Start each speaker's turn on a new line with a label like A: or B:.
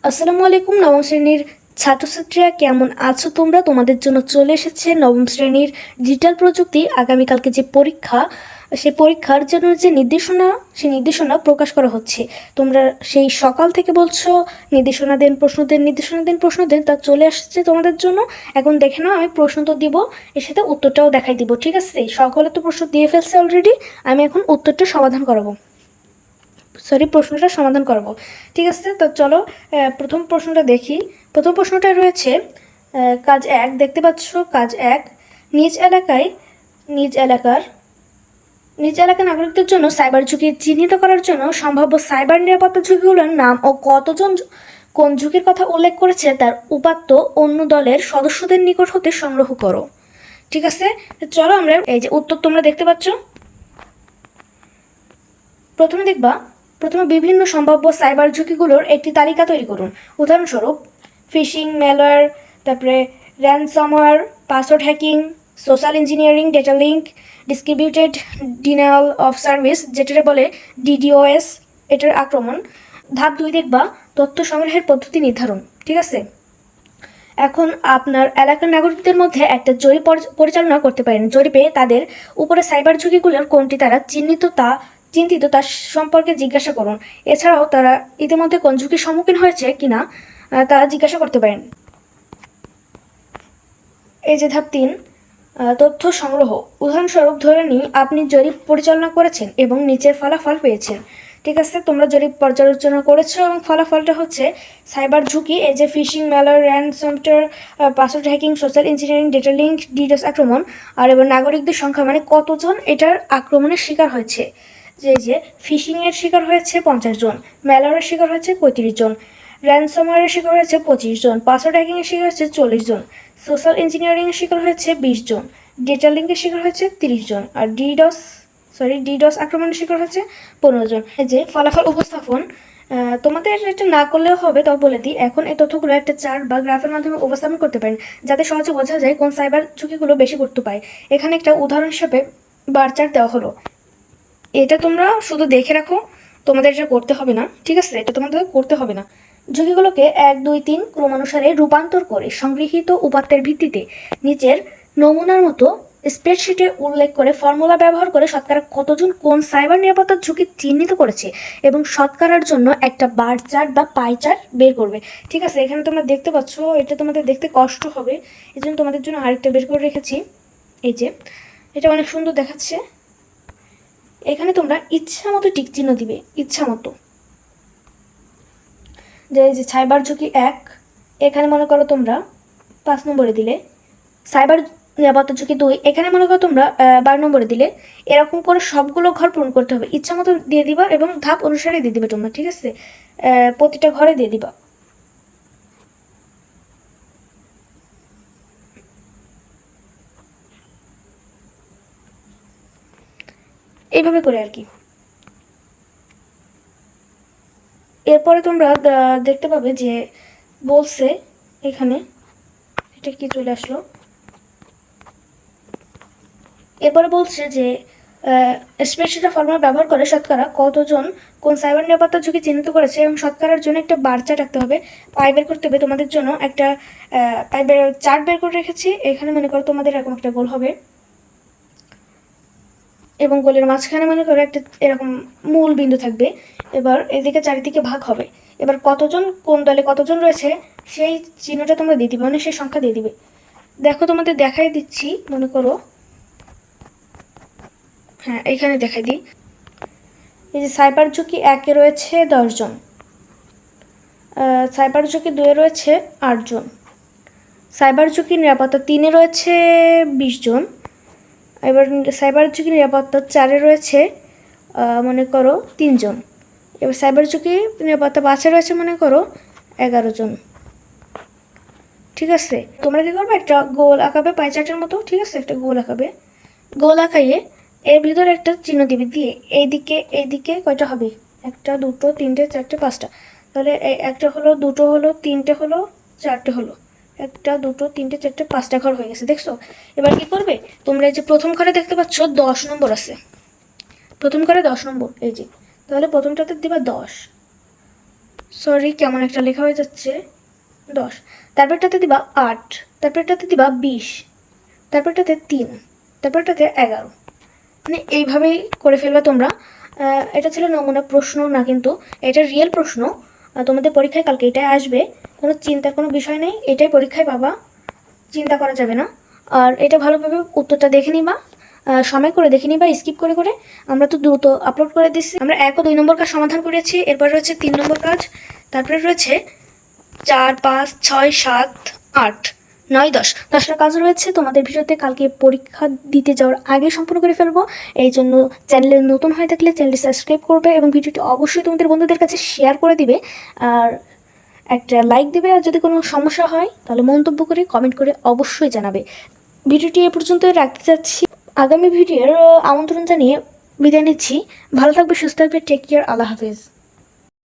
A: আসসালামু আলাইকুম। নবম শ্রেণীর ছাত্রছাত্রীরা কেমন আছো তোমরা? তোমাদের জন্য চলে এসেছে নবম শ্রেণীর ডিজিটাল প্রযুক্তি আগামীকালকে যে পরীক্ষা, সেই পরীক্ষার জন্য যে নির্দেশনা, সেই নির্দেশনা প্রকাশ করা হচ্ছে। তোমরা সেই সকাল থেকে বলছো নির্দেশনা দেন, প্রশ্ন দেন, নির্দেশনা দেন, প্রশ্ন দেন, তা চলে আসছে তোমাদের জন্য। এখন দেখে নাও, আমি প্রশ্ন তো দিব, এর সাথে উত্তরটাও দেখাই দিব, ঠিক আছে? সকলে তো প্রশ্ন দিয়ে ফেলছে অলরেডি, আমি এখন উত্তরটা সমাধান করাবো, প্রশ্নটা সমাধান করব। ঠিক আছে, তো চলো প্রথম প্রশ্নটা দেখি। প্রথম প্রশ্নটা রয়েছে কাজ 1, দেখতে পাচ্ছ কাজ 1। নিজ এলাকায় নিজ এলাকার নিজ এলাকার নাগরিকদের জন্য সাইবার ঝুঁকি চিহ্নিত করার জন্য সম্ভাব্য সাইবার নিরাপত্তা ঝুঁকিগুলোর নাম ও কতজন কোন ঝুঁকির কথা উল্লেখ করেছে তার উপাত্ত অন্য দলের সদস্যদের নিকট হতে সংগ্রহ করো। ঠিক আছে, চলো আমরা এই যে উত্তর তোমরা দেখতে পাচ্ছ। প্রথমে বিভিন্ন সম্ভাব্য সাইবার ঝুঁকিগুলোর একটি তালিকা তৈরি করুন। উদাহরণস্বরূপ ফিশিং, ম্যালওয়্যার, তারপরে ransomware, password hacking, social engineering, data link, distributed denial of service, যেটা বলে ডিডিওএস, এটার আক্রমণ। ধাপ 2 দেখবা তথ্য সংগ্রহের পদ্ধতি নির্ধারণ। ঠিক আছে, এখন আপনার এলাকার নাগরিকদের মধ্যে একটা জরিপ পরিচালনা করতে পারেন। জরিপে তাদের উপরে সাইবার ঝুঁকিগুলোর কোনটি তারা চিহ্নিত তার সম্পর্কে জিজ্ঞাসা করুন। এছাড়াও তারা ইতিমধ্যে কোন ঝুঁকির সম্মুখীন হয়েছে কিনা তারা জিজ্ঞাসা করতে পারেন। এই যে ধাপ 3, তথ্য সংগ্রহ। উদাহরণস্বরূপ ধরে নিই আপনি জরিপ পরিচালনা করেছেন এবং নিচের ফলাফল পেয়েছেন। ঠিক আছে, তোমরা জরিপ পর্যালোচনা করেছো এবং ফলাফলটা হচ্ছে সাইবার ঝুঁকি, এই যে phishing, malware, ransomware, password hacking, social engineering, data link, DDoS আক্রমণ। আর এবার নাগরিকদের সংখ্যা, মানে কতজন এটার আক্রমণের শিকার হয়েছে। যে ফিশিংয়ের শিকার হয়েছে 50 জন, ম্যালওয়্যারের শিকার হয়েছে 35 জন, র্যানসমওয়্যারের শিকার হয়েছে 25 জন, পাসওয়ার্ড হ্যাকিংয়ের শিকার হয়েছে 40 জন, সোশ্যাল ইঞ্জিনিয়ারিংয়ের শিকার হয়েছে 20 জন, ডেটা লিঙ্কের শিকার হয়েছে 30 জন, আর ডিডস আক্রমণের শিকার হয়েছে 15 জন। এই যে ফলাফল উপস্থাপন, তোমাদের এটা না করলেও হবে, তবে বলে দিই, এখন এই তথ্যগুলো একটা চার্ট বা গ্রাফের মাধ্যমে উপস্থাপন করতে পারেন, যাতে সহজে বোঝা যায় কোন সাইবার ঝুঁকিগুলো বেশি গুরুত্ব পায়। এখানে একটা উদাহরণ হিসেবে বার চার্ট দেওয়া হলো। এটা তোমরা শুধু দেখে রাখো, তোমাদের এটা করতে হবে না। ঠিক আছে, এটা তোমাদের করতে হবে না। ঝুঁকিগুলোকে 1, 2, 3 ক্রমানুসারে রূপান্তর করে সংগৃহীত উপাত্তের ভিত্তিতে নিচের নমুনার মতো স্প্রেডশিটে উল্লেখ করে ফর্মুলা ব্যবহার করে শতকরা কতজন কোন সাইবার নিরাপত্তার ঝুঁকি চিহ্নিত করেছে এবং শতকরার জন্য একটা বার চার্ট বা পাই চার্ট বের করবে। ঠিক আছে, এখানে তোমরা দেখতে পাচ্ছ, এটা তোমাদের দেখতে কষ্ট হবে, এই জন্য তোমাদের জন্য আরেকটা বের করে রেখেছি। এই যে এটা অনেক সুন্দর দেখাচ্ছে। এখানে তোমরা ইচ্ছা মতো টিক চিহ্ন দিবে, ইচ্ছা মতো। যে সাইবার ঝুঁকি 1, এখানে মনে করো তোমরা 5 নম্বরে দিলে। সাইবার নিরাপত্তা ঝুঁকি 2, এখানে মনে করো তোমরা 12 নম্বরে দিলে। এরকম করে সবগুলো ঘর পূরণ করতে হবে, ইচ্ছা মতো দিয়ে দিবা এবং ধাপ অনুসারে দিয়ে দিবে তোমরা। ঠিক আছে, প্রতিটা ঘরে দিয়ে দিবা। এইভাবে করে আর কি। এরপরে তোমরা দেখতে পাবে যে বলছে এখানে, এটা কি চলে আসলো, এরপরে বলছে যে স্প্রেডশিটের ফর্মুলা ব্যবহার করে শতকরা কতজন কোন সাইবার নিরাপত্তা ঝুঁকি চিহ্নিত করেছে এবং শতকরার জন্য একটা বার চার্ট রাখতে হবে, পাই বের করতে হবে। তোমাদের জন্য একটা পাই চার্ট বের করে রেখেছি। এখানে মনে করো তোমাদের এরকম একটা গোল হবে এবং গোলের মাঝখানে মনে করো একটা এরকম মূল বিন্দু থাকবে। এবার এদিকে চারিদিকে ভাগ হবে। এবার কতজন কোন দলে কতজন রয়েছে সেই চিহ্নটা তোমরা দিয়ে দিবে, মানে সেই সংখ্যা দিয়ে দিবে। দেখো তোমাদের দেখাই দিচ্ছি, মনে করো, হ্যাঁ এখানে দেখাই দিই। এই যে সাইবার ঝুঁকি 1-এ রয়েছে 10 জন, সাইবার ঝুঁকি 2-এ রয়েছে 8 জন, সাইবার ঝুঁকি নিরাপত্তা 3-এ রয়েছে 20 জন, এবার সাইবার ঝুঁকি নিরাপত্তা 4-এ রয়েছে মনে করো 3 জন, এবার সাইবার ঝুঁকি নিরাপত্তা 5-এ রয়েছে মনে করো 11 জন। ঠিক আছে, তোমরা কী করবে, একটা গোল আঁকাবে পাই চার্টের মতো। ঠিক আছে, একটা গোল আঁকাবে, গোল আঁকাইয়ে এর ভিতরে একটা চিহ্ন দিবে, দিয়ে এইদিকে কয়টা হবে, 1, 2, 3, 4, 5টা। তাহলে একটা হলো, দুটো হলো, তিনটে হলো, চারটে হলো, 1, 2, 3, 4, 5টা ঘর হয়ে গেছে, দেখছো? এবার কি করবে, তোমরা এই যে প্রথম ঘরে দেখতে পাচ্ছ 10 নম্বর আছে, প্রথম ঘরে 10 নম্বর, এই যে, তাহলে প্রথমটাতে দিবা 10, সরি, কেমন একটা লেখা হয়ে যাচ্ছে। 10, তারপরটাতে দিবা 8, তারপরটাতে দিবা 20, তারপরটাতে 3, তারপরটাতে 11। মানে এইভাবেই করে ফেলবে তোমরা। এটা ছিল নমুনা প্রশ্ন না, কিন্তু এটা রিয়েল প্রশ্ন। তোমাদের পরীক্ষায় কালকে এটাই আসবে, কোনো চিন্তার কোনো বিষয় নেই, এটাই পরীক্ষায় পাবা, চিন্তা করা যাবে না। আর এটা ভালোভাবে উত্তরটা দেখে নিবা, সময় করে দেখে নিবা, স্কিপ করে করে। আমরা তো দ্রুত আপলোড করে দিচ্ছি। আমরা 1 ও 2 নম্বর কাজ সমাধান করেছি, এরপর রয়েছে 3 নম্বর কাজ, তারপরে রয়েছে 4, 5, 6, 7, 8, 9, 10টা কাজ রয়েছে। তোমাদের ভিডিওতে কালকে পরীক্ষা দিতে যাওয়ার আগে সম্পূর্ণ করে ফেলবো। এই জন্য চ্যানেলে নতুন হয়ে থাকলে চ্যানেলটি সাবস্ক্রাইব করবে এবং ভিডিওটি অবশ্যই তোমাদের বন্ধুদের কাছে শেয়ার করে দিবে, আর একটা লাইক দিবে। আর যদি কোনো সমস্যা হয় তাহলে মন্তব্য করে কমেন্ট করে অবশ্যই জানাবে। ভিডিওটি এ পর্যন্তই রাখতে চাচ্ছি। আগামী ভিডিওর আমন্ত্রণ জানিয়ে বিদায় নিচ্ছি। ভালো থাকবে, সুস্থ থাকবে, টেক কেয়ার, আল্লাহ হাফেজ।